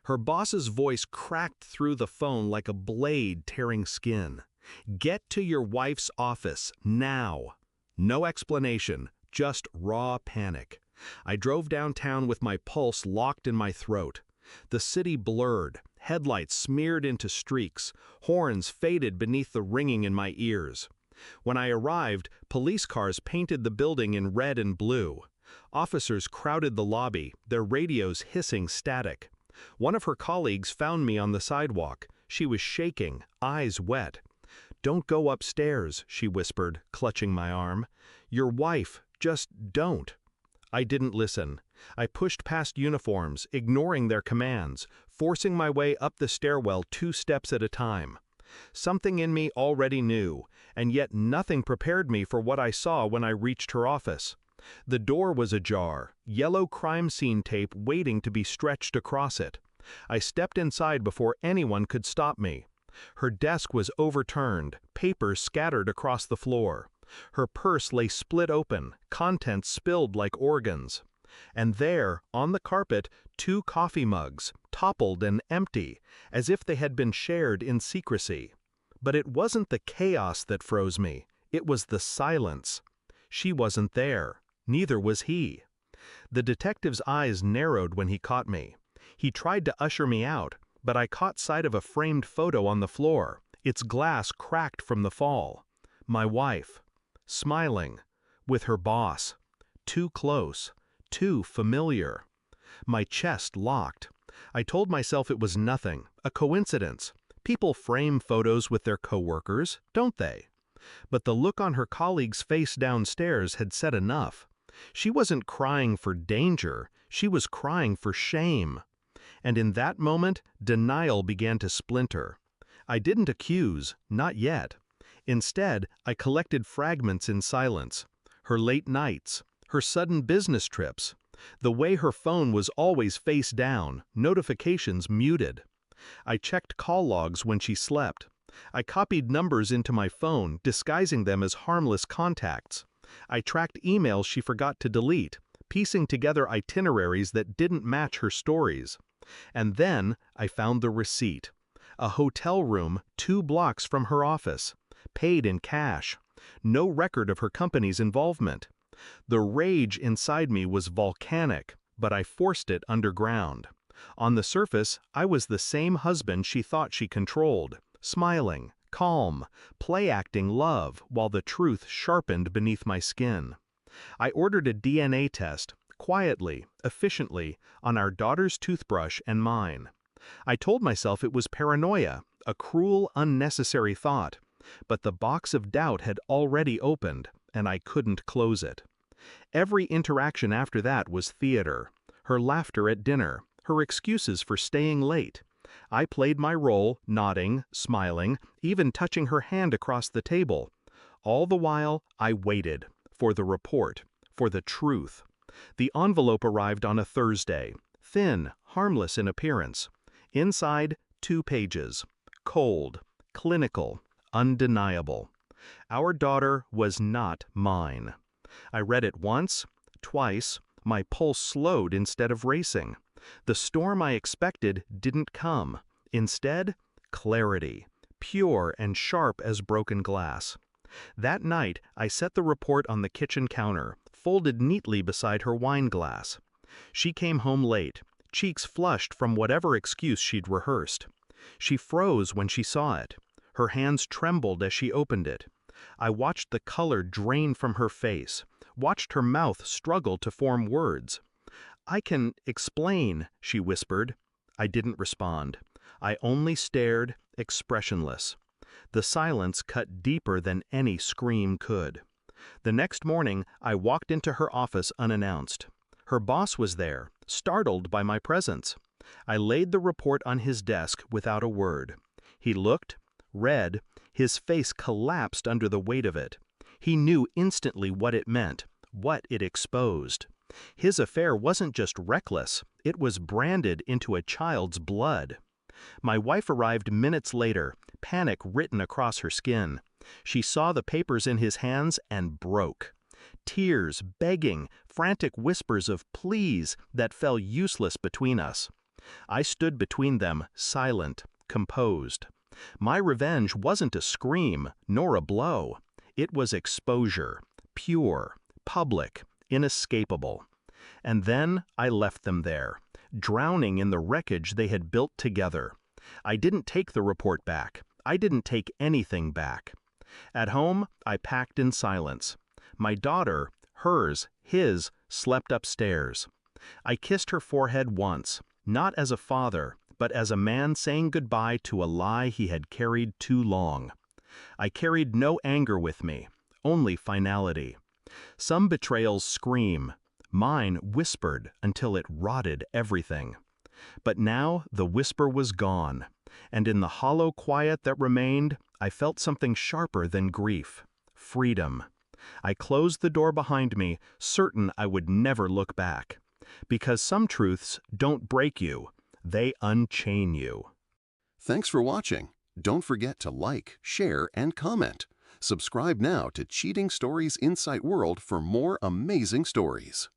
Her boss's voice cracked through the phone like a blade tearing skin. "Get to your wife's office, now." No explanation, just raw panic. I drove downtown with my pulse locked in my throat. The city blurred, headlights smeared into streaks, horns faded beneath the ringing in my ears. When I arrived, police cars painted the building in red and blue. Officers crowded the lobby, their radios hissing static. One of her colleagues found me on the sidewalk. She was shaking, eyes wet. "Don't go upstairs," she whispered, clutching my arm. "Your wife, just don't." I didn't listen. I pushed past uniforms, ignoring their commands, forcing my way up the stairwell 2 steps at a time. Something in me already knew, and yet nothing prepared me for what I saw when I reached her office. The door was ajar, yellow crime scene tape waiting to be stretched across it. I stepped inside before anyone could stop me. Her desk was overturned, papers scattered across the floor. Her purse lay split open, contents spilled like organs. And there, on the carpet, 2 coffee mugs, toppled and empty, as if they had been shared in secrecy. But it wasn't the chaos that froze me, it was the silence. She wasn't there. Neither was he. The detective's eyes narrowed when he caught me. He tried to usher me out, but I caught sight of a framed photo on the floor, its glass cracked from the fall. My wife, smiling, with her boss. Too close, too familiar. My chest locked. I told myself it was nothing, a coincidence. People frame photos with their coworkers, don't they? But the look on her colleague's face downstairs had said enough. She wasn't crying for danger, she was crying for shame. And in that moment, denial began to splinter. I didn't accuse, not yet. Instead, I collected fragments in silence. Her late nights, her sudden business trips, the way her phone was always face down, notifications muted. I checked call logs when she slept. I copied numbers into my phone, disguising them as harmless contacts. I tracked emails she forgot to delete, piecing together itineraries that didn't match her stories. And then I found the receipt. A hotel room 2 blocks from her office, paid in cash. No record of her company's involvement. The rage inside me was volcanic, but I forced it underground. On the surface, I was the same husband she thought she controlled, smiling, calm, play-acting love while the truth sharpened beneath my skin. I ordered a DNA test, quietly, efficiently, on our daughter's toothbrush and mine. I told myself it was paranoia, a cruel, unnecessary thought, but the box of doubt had already opened, and I couldn't close it. Every interaction after that was theater. Her laughter at dinner, her excuses for staying late. I played my role, nodding, smiling, even touching her hand across the table. All the while, I waited, for the report, for the truth. The envelope arrived on a Thursday, thin, harmless in appearance. Inside, 2 pages. Cold, clinical, undeniable. Our daughter was not mine. I read it once, twice, my pulse slowed instead of racing. The storm I expected didn't come. Instead, clarity, pure and sharp as broken glass. That night, I set the report on the kitchen counter, folded neatly beside her wine glass. She came home late, cheeks flushed from whatever excuse she'd rehearsed. She froze when she saw it. Her hands trembled as she opened it. I watched the color drain from her face, watched her mouth struggle to form words. "I can explain," she whispered. I didn't respond. I only stared, expressionless. The silence cut deeper than any scream could. The next morning, I walked into her office unannounced. Her boss was there, startled by my presence. I laid the report on his desk without a word. He looked, read, his face collapsed under the weight of it. He knew instantly what it meant, what it exposed. His affair wasn't just reckless, it was branded into a child's blood. My wife arrived minutes later, panic written across her skin. She saw the papers in his hands and broke. Tears, begging, frantic whispers of please that fell useless between us. I stood between them, silent, composed. My revenge wasn't a scream, nor a blow. It was exposure, pure, public, inescapable. And then I left them there, drowning in the wreckage they had built together. I didn't take the report back. I didn't take anything back. At home, I packed in silence. My daughter, hers, his, slept upstairs. I kissed her forehead once, not as a father, but as a man saying goodbye to a lie he had carried too long. I carried no anger with me, only finality. Some betrayals scream. Mine whispered until it rotted everything. But now the whisper was gone, and in the hollow quiet that remained, I felt something sharper than grief: freedom. I closed the door behind me, certain I would never look back. Because some truths don't break you, they unchain you. Thanks for watching. Don't forget to like, share, and comment. Subscribe now to Cheating Stories Insight World for more amazing stories.